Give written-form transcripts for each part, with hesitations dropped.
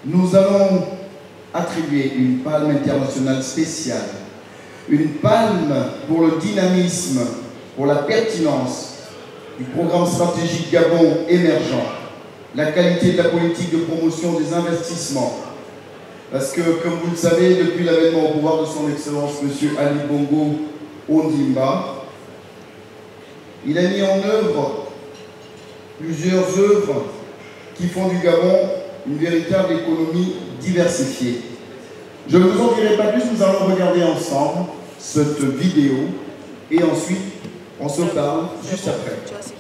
nous allons attribuer une palme internationale spéciale, une palme pour le dynamisme, pour la pertinence du programme stratégique Gabon émergent, la qualité de la politique de promotion des investissements. Parce que, comme vous le savez, depuis l'avènement au pouvoir de son Excellence M. Ali Bongo Ondimba, il a mis en œuvre plusieurs œuvres qui font du Gabon une véritable économie diversifiée. Je ne vous en dirai pas plus, nous allons regarder ensemble cette vidéo et ensuite on se parle juste après.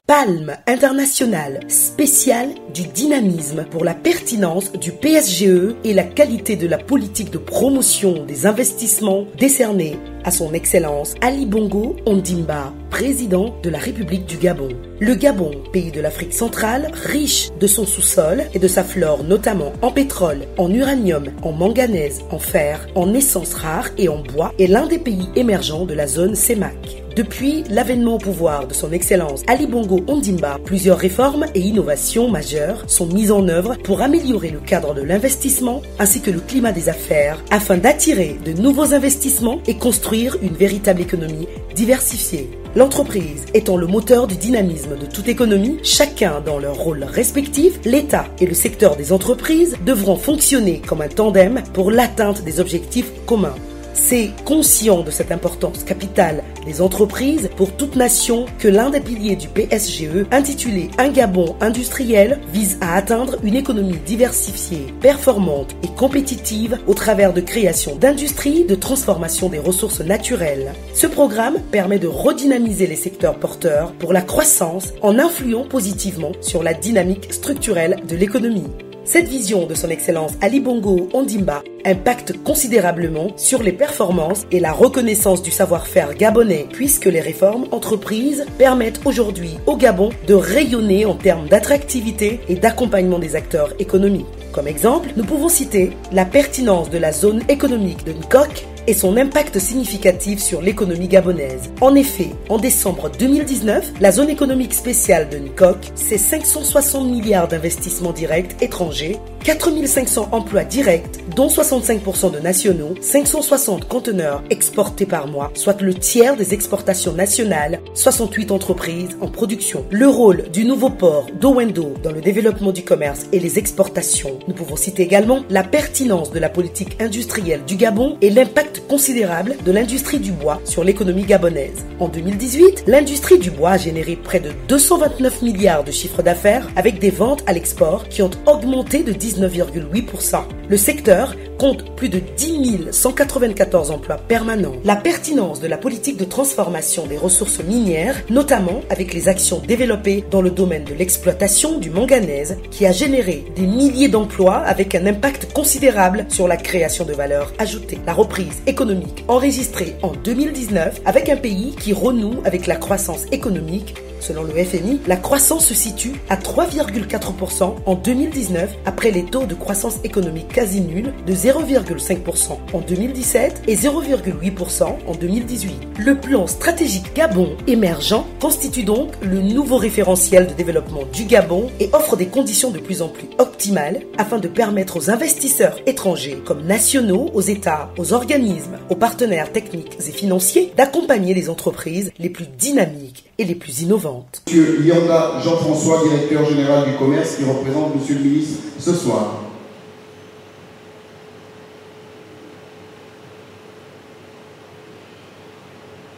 Palme internationale spéciale du dynamisme pour la pertinence du PSGE et la qualité de la politique de promotion des investissements décernée à son Excellence Ali Bongo Ondimba, président de la République du Gabon. Le Gabon, pays de l'Afrique centrale, riche de son sous-sol et de sa flore notamment en pétrole, en uranium, en manganèse, en fer, en essences rares et en bois, est l'un des pays émergents de la zone CEMAC. Depuis l'avènement au pouvoir de son Excellence Ali Bongo Ondimba, plusieurs réformes et innovations majeures sont mises en œuvre pour améliorer le cadre de l'investissement ainsi que le climat des affaires afin d'attirer de nouveaux investissements et construire une véritable économie diversifiée. L'entreprise étant le moteur du dynamisme de toute économie, chacun dans leur rôle respectif, l'État et le secteur des entreprises devront fonctionner comme un tandem pour l'atteinte des objectifs communs. C'est conscient de cette importance capitale des entreprises pour toute nation que l'un des piliers du PSGE, intitulé Un Gabon industriel, vise à atteindre une économie diversifiée, performante et compétitive au travers de création d'industries, de transformation des ressources naturelles. Ce programme permet de redynamiser les secteurs porteurs pour la croissance en influant positivement sur la dynamique structurelle de l'économie. Cette vision de son Excellence Ali Bongo Ondimba impacte considérablement sur les performances et la reconnaissance du savoir-faire gabonais, puisque les réformes entreprises permettent aujourd'hui au Gabon de rayonner en termes d'attractivité et d'accompagnement des acteurs économiques. Comme exemple, nous pouvons citer la pertinence de la zone économique de Nkok et son impact significatif sur l'économie gabonaise. En effet, en décembre 2019, la zone économique spéciale de Nkok, c'est 560 milliards d'investissements directs étrangers, 4500 emplois directs, dont 65% de nationaux, 560 conteneurs exportés par mois, soit le tiers des exportations nationales, 68 entreprises en production. Le rôle du nouveau port d'Owendo dans le développement du commerce et les exportations. Nous pouvons citer également la pertinence de la politique industrielle du Gabon et l'impact considérable de l'industrie du bois sur l'économie gabonaise. En 2018, l'industrie du bois a généré près de 229 milliards de chiffre d'affaires avec des ventes à l'export qui ont augmenté de 19,8%. Le secteur compte plus de 10 194 emplois permanents. La pertinence de la politique de transformation des ressources minières, notamment avec les actions développées dans le domaine de l'exploitation du manganèse, qui a généré des milliers d'emplois avec un impact considérable sur la création de valeur ajoutée. La reprise économique enregistrée en 2019 avec un pays qui renoue avec la croissance économique. Selon le FMI, la croissance se situe à 3,4% en 2019 après les taux de croissance économique quasi nuls de 0,5% en 2017 et 0,8% en 2018. Le plan stratégique Gabon émergent constitue donc le nouveau référentiel de développement du Gabon et offre des conditions de plus en plus optimales afin de permettre aux investisseurs étrangers comme nationaux, aux États, aux organismes, aux partenaires techniques et financiers d'accompagner les entreprises les plus dynamiques et les plus innovantes. Monsieur Lyanda Jean-François, directeur général du commerce, qui représente Monsieur le ministre ce soir.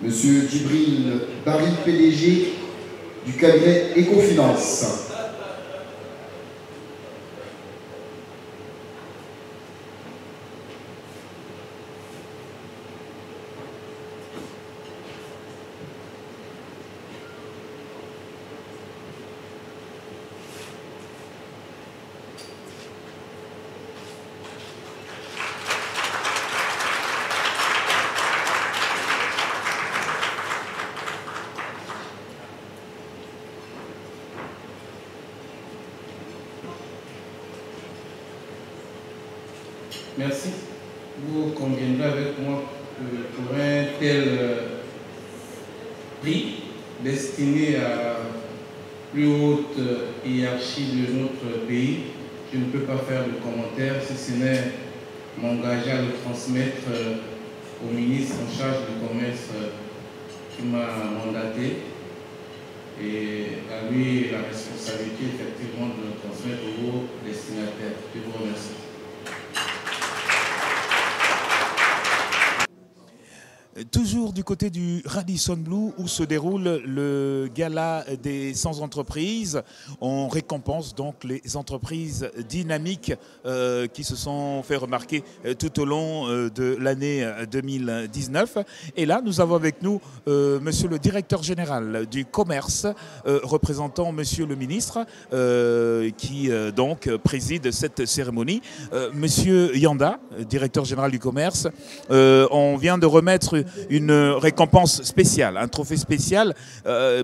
Monsieur Djibril Barry, PDG du cabinet Ecofinance. Merci. Vous conviendrez avec moi que pour un tel prix destiné à la plus haute hiérarchie de notre pays, je ne peux pas faire de commentaire si ce n'est m'engager à le transmettre au ministre en charge du commerce qui m'a mandaté. Et à lui la responsabilité effectivement de le transmettre aux destinataires. Je vous remercie. Toujours du côté du Radisson Blu où se déroule le gala des 100 entreprises. On récompense donc les entreprises dynamiques qui se sont fait remarquer tout au long de l'année 2019. Et là, nous avons avec nous monsieur le directeur général du commerce, représentant monsieur le ministre qui donc préside cette cérémonie. Monsieur Yanda, directeur général du commerce, on vient de remettre une récompense spéciale, un trophée spécial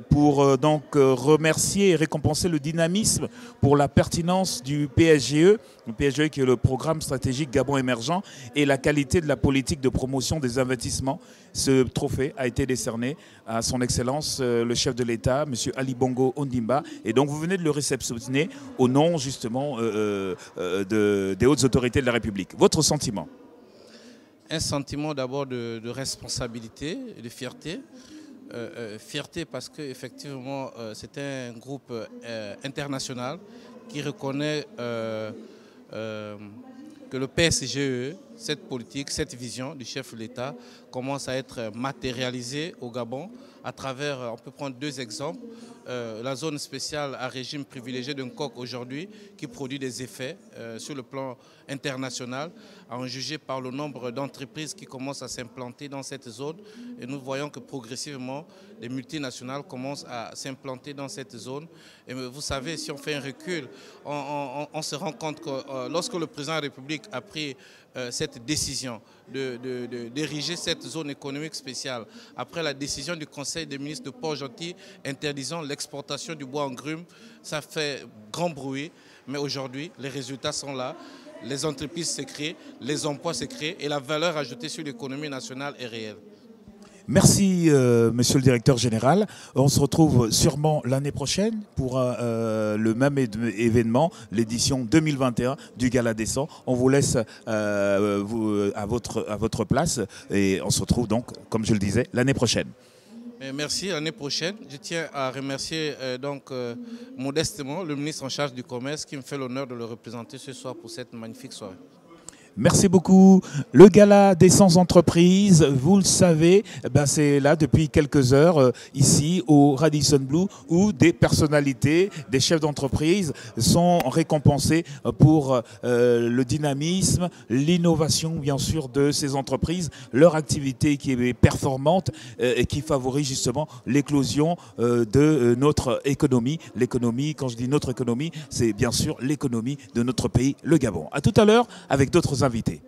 pour donc remercier et récompenser le dynamisme pour la pertinence du PSGE, le PSGE qui est le programme stratégique Gabon émergent, et la qualité de la politique de promotion des investissements. Ce trophée a été décerné à son Excellence le chef de l'État, M. Ali Bongo Ondimba, et donc vous venez de le réceptionner au nom justement des hautes autorités de la République. Votre sentiment? Un sentiment d'abord de responsabilité et de fierté. Fierté parce qu'effectivement c'est un groupe international qui reconnaît que le PSGE, cette politique, cette vision du chef de l'État commence à être matérialisée au Gabon à travers, on peut prendre deux exemples, la zone spéciale à régime privilégié d'un coq aujourd'hui qui produit des effets sur le plan international, à en juger par le nombre d'entreprises qui commencent à s'implanter dans cette zone. Et nous voyons que progressivement, les multinationales commencent à s'implanter dans cette zone. Et vous savez, si on fait un recul, on se rend compte que lorsque le président de la République a pris cette décision d'ériger cette zone économique spéciale, après la décision du Conseil des ministres de Port-Gentil interdisant l'exportation du bois en grume, ça fait grand bruit, mais aujourd'hui les résultats sont là, les entreprises se créent, les emplois se créent et la valeur ajoutée sur l'économie nationale est réelle. Merci monsieur le directeur général. On se retrouve sûrement l'année prochaine pour le même événement, l'édition 2021 du Gala des 100. On vous laisse à votre place et on se retrouve donc, comme je le disais, l'année prochaine. Merci, l'année prochaine. Je tiens à remercier modestement le ministre en charge du commerce qui me fait l'honneur de le représenter ce soir pour cette magnifique soirée. Merci beaucoup. Le gala des 100 entreprises, vous le savez, c'est là depuis quelques heures, ici au Radisson Blu, où des personnalités, des chefs d'entreprise sont récompensés pour le dynamisme, l'innovation bien sûr de ces entreprises, leur activité qui est performante et qui favorise justement l'éclosion de notre économie. L'économie, quand je dis notre économie, c'est bien sûr l'économie de notre pays, le Gabon. À tout à l'heure avec d'autres invités.